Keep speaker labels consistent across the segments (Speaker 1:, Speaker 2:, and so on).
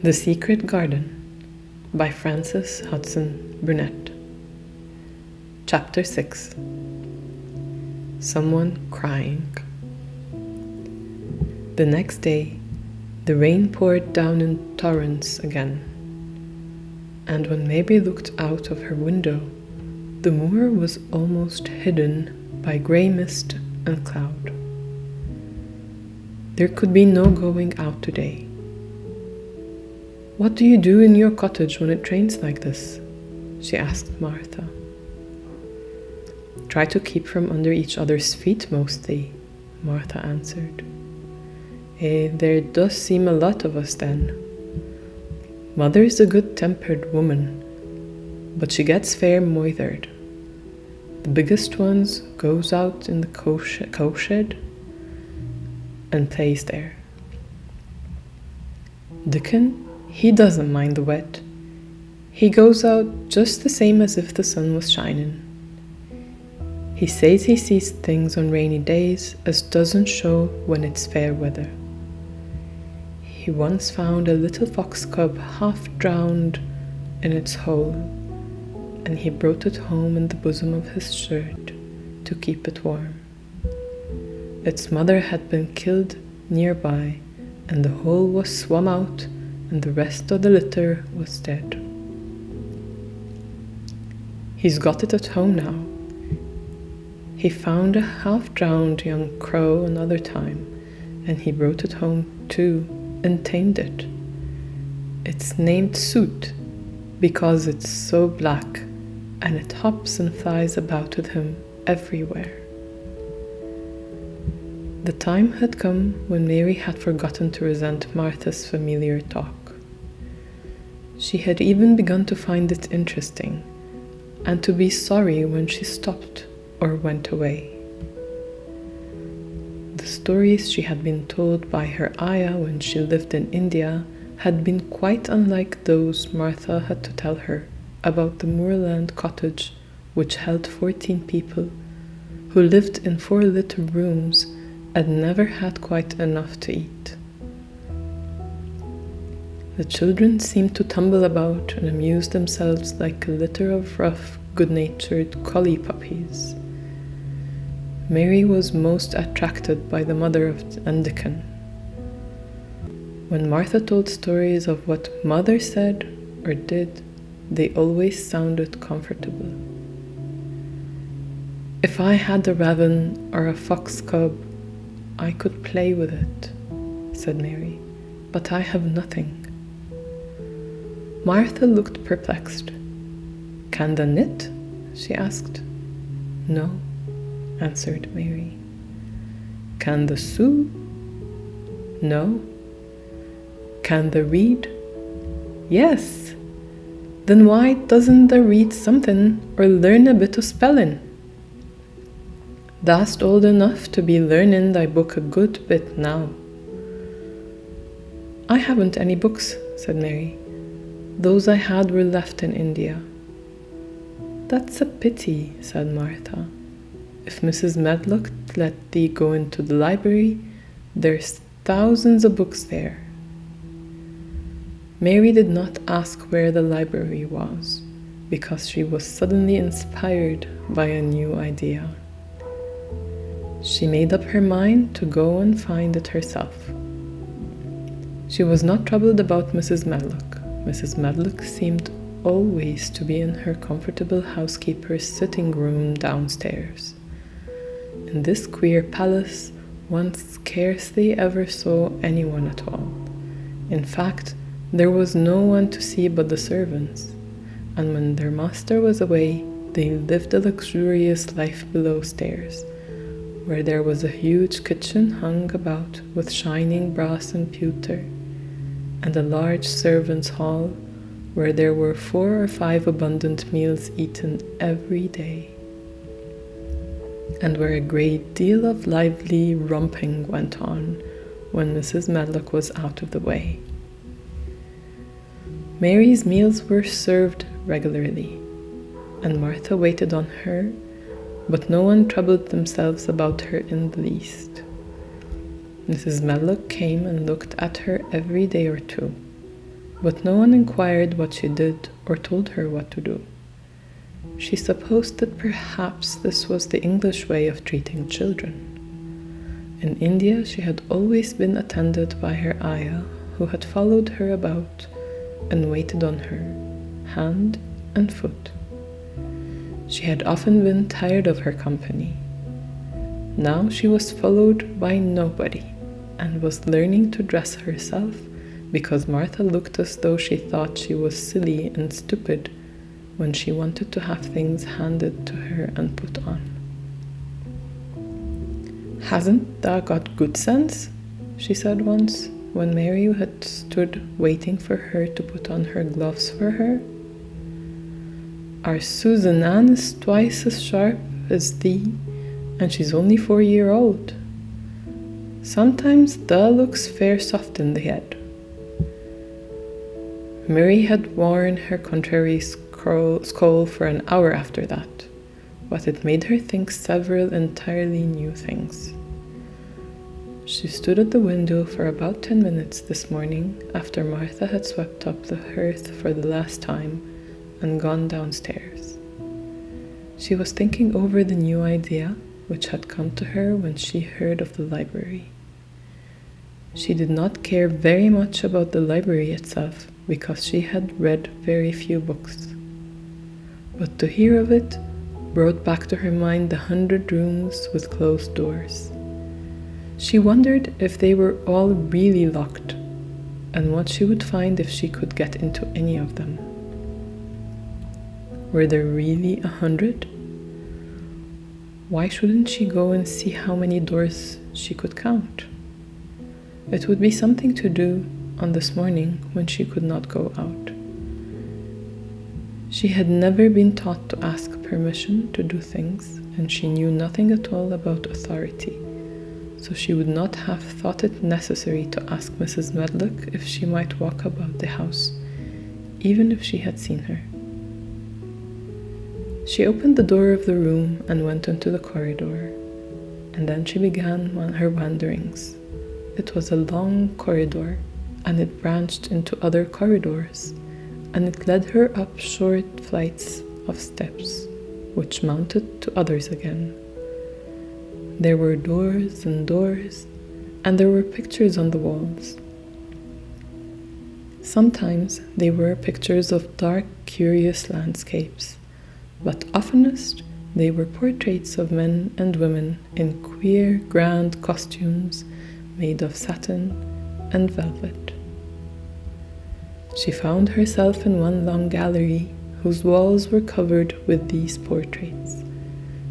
Speaker 1: The Secret Garden by Frances Hudson Burnett. Chapter 6. Someone Crying. The next day, the rain poured down in torrents again, and when Mary looked out of her window, the moor was almost hidden by grey mist and cloud. There could be no going out today. "What do you do in your cottage when it rains like this?" she asked Martha. "Try to keep from under each other's feet mostly," Martha answered. There does seem a lot of us then. Mother is a good-tempered woman, but she gets fair moithered. The biggest ones goes out in the cowshed and plays there. Dickon, he doesn't mind the wet. He goes out just the same as if the sun was shining. He says he sees things on rainy days as doesn't show when it's fair weather. He once found a little fox cub half drowned in its hole, and he brought it home in the bosom of his shirt to keep it warm. Its mother had been killed nearby, and the hole was swum out, and the rest of the litter was dead. He's got it at home now. He found a half-drowned young crow another time, and he brought it home too and tamed it. It's named Soot because it's so black, and it hops and flies about with him everywhere. The time had come when Mary had forgotten to resent Martha's familiar talk. She had even begun to find it interesting, and to be sorry when she stopped or went away. The stories she had been told by her ayah when she lived in India had been quite unlike those Martha had to tell her about the moorland cottage which held 14 people who lived in 4 little rooms and never had quite enough to eat. The children seemed to tumble about and amuse themselves like a litter of rough, good-natured collie puppies. Mary was most attracted by the mother of Dickon. When Martha told stories of what mother said or did, they always sounded comfortable. "If I had a raven or a fox cub, I could play with it," said Mary, "but I have nothing." Martha looked perplexed. "Can the knit?" she asked. "No," answered Mary. "Can the sew?" "No." "Can the read?" "Yes." "Then why doesn't the read something or learn a bit of spelling?" "Thou'st old enough to be learning thy book a good bit now." "I haven't any books," said Mary. "Those I had were left in India." "That's a pity," said Martha. "If Mrs. Medlock let thee go into the library, there's thousands of books there." Mary did not ask where the library was, because she was suddenly inspired by a new idea. She made up her mind to go and find it herself. She was not troubled about Mrs. Medlock. Mrs. Medlock seemed always to be in her comfortable housekeeper's sitting room downstairs. In this queer palace, one scarcely ever saw anyone at all. In fact, there was no one to see but the servants, and when their master was away, they lived a luxurious life below stairs, where there was a huge kitchen hung about with shining brass and pewter, and a large servants' hall where there were 4 or 5 abundant meals eaten every day, and where a great deal of lively romping went on when Mrs. Medlock was out of the way. Mary's meals were served regularly, and Martha waited on her, but no one troubled themselves about her in the least. Mrs. Medlock came and looked at her every day or two, but no one inquired what she did or told her what to do. She supposed that perhaps this was the English way of treating children. In India, she had always been attended by her ayah, who had followed her about and waited on her, hand and foot. She had often been tired of her company. Now she was followed by nobody and was learning to dress herself because Martha looked as though she thought she was silly and stupid when she wanted to have things handed to her and put on. "Hasn't thou got good sense?" she said once, when Mary had stood waiting for her to put on her gloves for her. "Our Susan Ann is twice as sharp as thee, and she's only 4 years old. Sometimes thou looks fair soft in the head." Mary had worn her contrary skull for an hour after that, but it made her think several entirely new things. She stood at the window for about 10 minutes this morning after Martha had swept up the hearth for the last time and gone downstairs. She was thinking over the new idea which had come to her when she heard of the library. She did not care very much about the library itself because she had read very few books. But to hear of it brought back to her mind the 100 rooms with closed doors. She wondered if they were all really locked and what she would find if she could get into any of them. Were there really 100? Why shouldn't she go and see how many doors she could count? It would be something to do on this morning when she could not go out. She had never been taught to ask permission to do things, and she knew nothing at all about authority, so she would not have thought it necessary to ask Mrs. Medlock if she might walk about the house, even if she had seen her. She opened the door of the room and went into the corridor, and then she began her wanderings. It was a long corridor, and it branched into other corridors, and it led her up short flights of steps, which mounted to others again. There were doors, and there were pictures on the walls. Sometimes they were pictures of dark, curious landscapes, but oftenest they were portraits of men and women in queer, grand costumes made of satin and velvet. She found herself in one long gallery whose walls were covered with these portraits.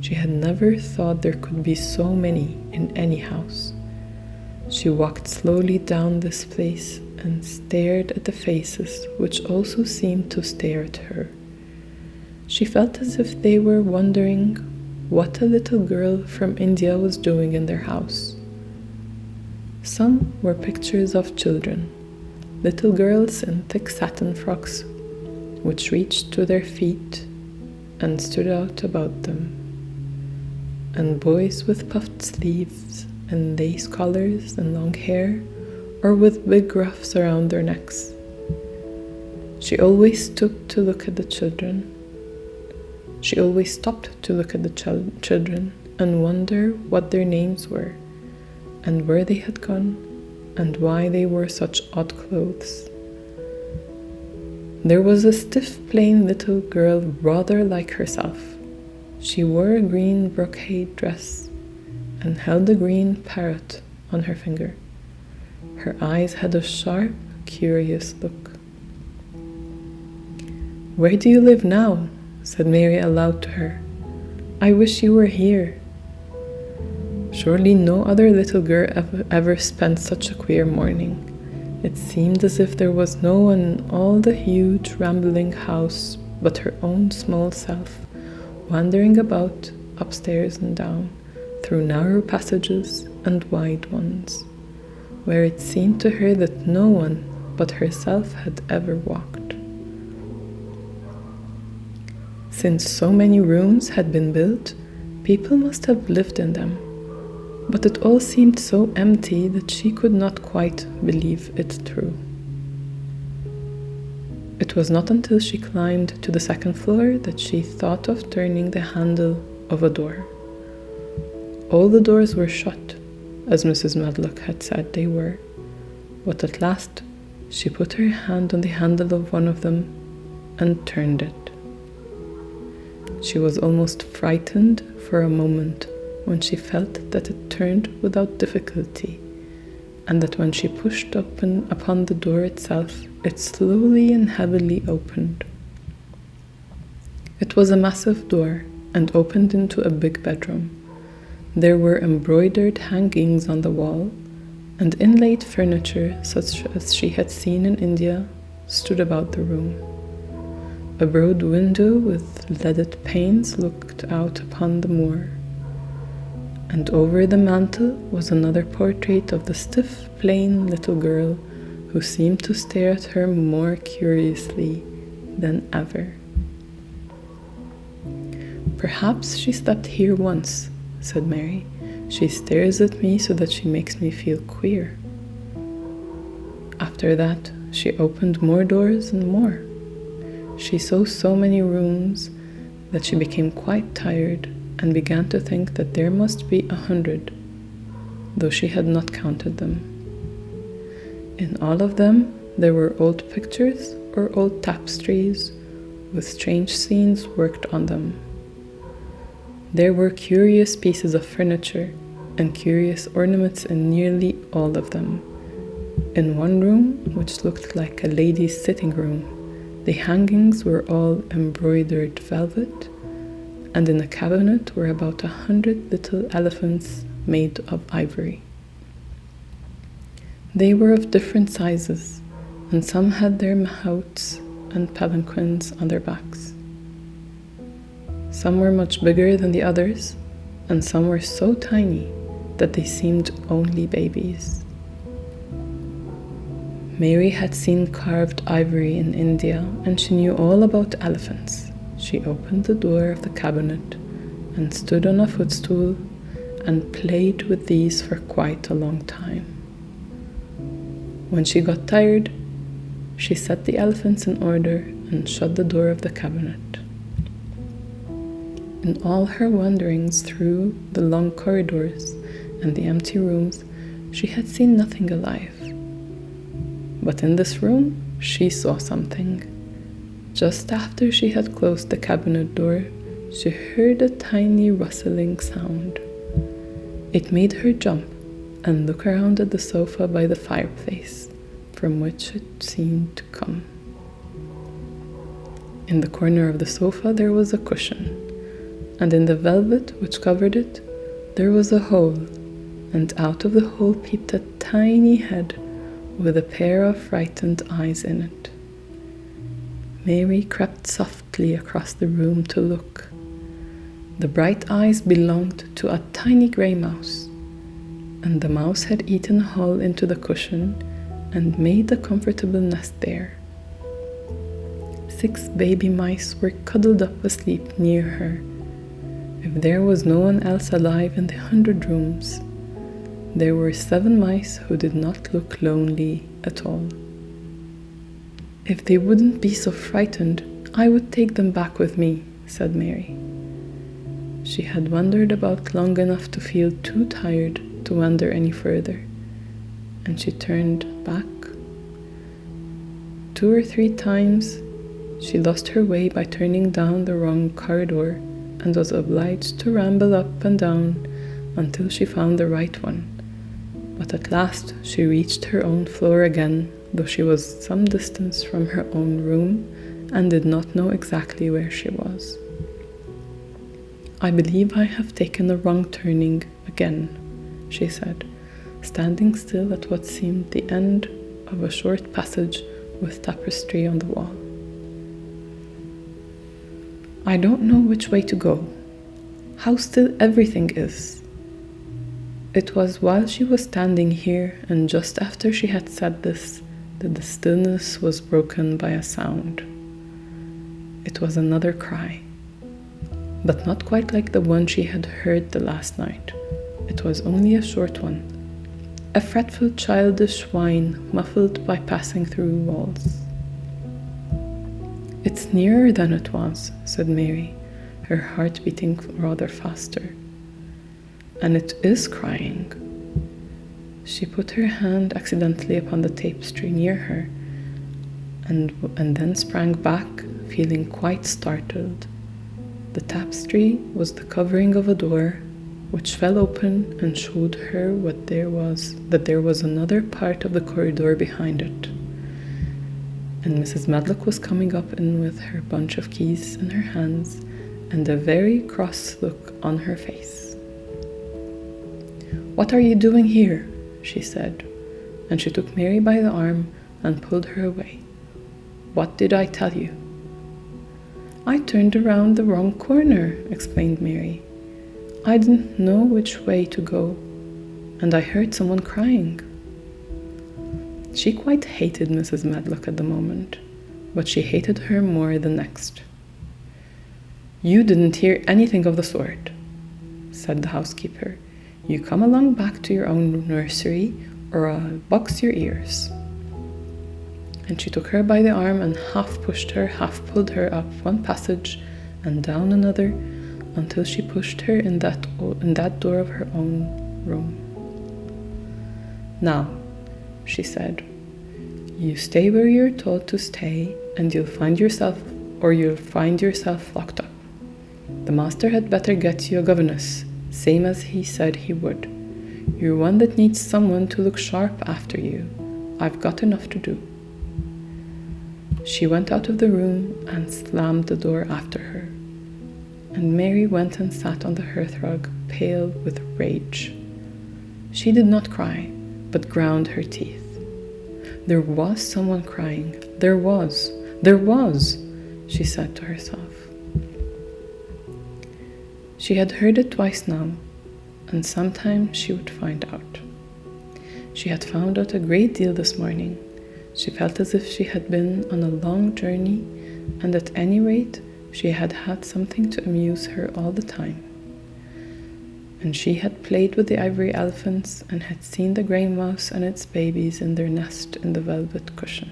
Speaker 1: She had never thought there could be so many in any house. She walked slowly down this place and stared at the faces which also seemed to stare at her. She felt as if they were wondering what a little girl from India was doing in their house. Some were pictures of children, little girls in thick satin frocks which reached to their feet and stood out about them, and boys with puffed sleeves and lace collars and long hair, or with big ruffs around their necks. She always stopped to look at the children. And wonder what their names were, and where they had gone, and why they wore such odd clothes. There was a stiff, plain little girl rather like herself. She wore a green brocade dress and held a green parrot on her finger. Her eyes had a sharp, curious look. "Where do you live now?" said Mary aloud to her. "I wish you were here." Surely no other little girl ever spent such a queer morning. It seemed as if there was no one in all the huge, rambling house but her own small self, wandering about upstairs and down, through narrow passages and wide ones, where it seemed to her that no one but herself had ever walked. Since so many rooms had been built, people must have lived in them, but it all seemed so empty that she could not quite believe it true. It was not until she climbed to the second floor that she thought of turning the handle of a door. All the doors were shut, as Mrs. Medlock had said they were, but at last she put her hand on the handle of one of them and turned it. She was almost frightened for a moment when she felt that it turned without difficulty, and that when she pushed upon the door itself, it slowly and heavily opened. It was a massive door and opened into a big bedroom. There were embroidered hangings on the wall, and inlaid furniture such as she had seen in India stood about the room. A broad window with leaded panes looked out upon the moor, and over the mantel was another portrait of the stiff, plain little girl who seemed to stare at her more curiously than ever. "Perhaps she slept here once," said Mary. "She stares at me so that she makes me feel queer." After that, she opened more doors and more. She saw so many rooms that she became quite tired and began to think that there must be 100, though she had not counted them. In all of them, there were old pictures or old tapestries with strange scenes worked on them. There were curious pieces of furniture and curious ornaments in nearly all of them. In one room, which looked like a lady's sitting room, the hangings were all embroidered velvet, and in a cabinet were about 100 little elephants made of ivory. They were of different sizes, and some had their mahouts and palanquins on their backs. Some were much bigger than the others, and some were so tiny that they seemed only babies. Mary had seen carved ivory in India, and she knew all about elephants. She opened the door of the cabinet and stood on a footstool and played with these for quite a long time. When she got tired, she set the elephants in order and shut the door of the cabinet. In all her wanderings through the long corridors and the empty rooms, she had seen nothing alive. But in this room, she saw something. Just after she had closed the cabinet door, she heard a tiny rustling sound. It made her jump and look around at the sofa by the fireplace, from which it seemed to come. In the corner of the sofa there was a cushion, and in the velvet which covered it there was a hole, and out of the hole peeped a tiny head with a pair of frightened eyes in it. Mary crept softly across the room to look. The bright eyes belonged to a tiny grey mouse, and the mouse had eaten a hole into the cushion and made a comfortable nest there. 6 baby mice were cuddled up asleep near her. If there was no one else alive in the 100 rooms, there were 7 mice who did not look lonely at all. "If they wouldn't be so frightened, I would take them back with me," said Mary. She had wandered about long enough to feel too tired to wander any further, and she turned back. 2 or 3 times she lost her way by turning down the wrong corridor and was obliged to ramble up and down until she found the right one. But at last she reached her own floor again, though she was some distance from her own room and did not know exactly where she was. "I believe I have taken a wrong turning again," she said, standing still at what seemed the end of a short passage with tapestry on the wall. "I don't know which way to go. How still everything is." It was while she was standing here, and just after she had said this, that the stillness was broken by a sound. It was another cry, but not quite like the one she had heard the last night. It was only a short one, a fretful childish whine muffled by passing through walls. "It's nearer than it was," said Mary, her heart beating rather faster. "And it is crying." She put her hand accidentally upon the tapestry near her, and then sprang back, feeling quite startled. The tapestry was the covering of a door, which fell open and showed her that there was another part of the corridor behind it. And Mrs. Medlock was coming up in with her bunch of keys in her hands and a very cross look on her face. "What are you doing here?" she said, and she took Mary by the arm and pulled her away. "What did I tell you?" "I turned around the wrong corner," explained Mary. "I didn't know which way to go, and I heard someone crying." She quite hated Mrs. Medlock at the moment, but she hated her more the next. "You didn't hear anything of the sort," said the housekeeper. "You come along back to your own nursery, or I'll box your ears." And she took her by the arm and half pushed her, half pulled her up one passage and down another, until she pushed her in that door of her own room. "Now," she said, "you stay where you're told to stay, and you'll find yourself locked up. The master had better get you a governess, same as he said he would. You're one that needs someone to look sharp after you. I've got enough to do." She went out of the room and slammed the door after her, and Mary went and sat on the hearthrug, pale with rage. She did not cry, but ground her teeth. There was someone crying. There was, she said to herself. She had heard it twice now, and sometime she would find out. She had found out a great deal this morning. She felt as if she had been on a long journey, and at any rate, she had had something to amuse her all the time. And she had played with the ivory elephants and had seen the grey mouse and its babies in their nest in the velvet cushion.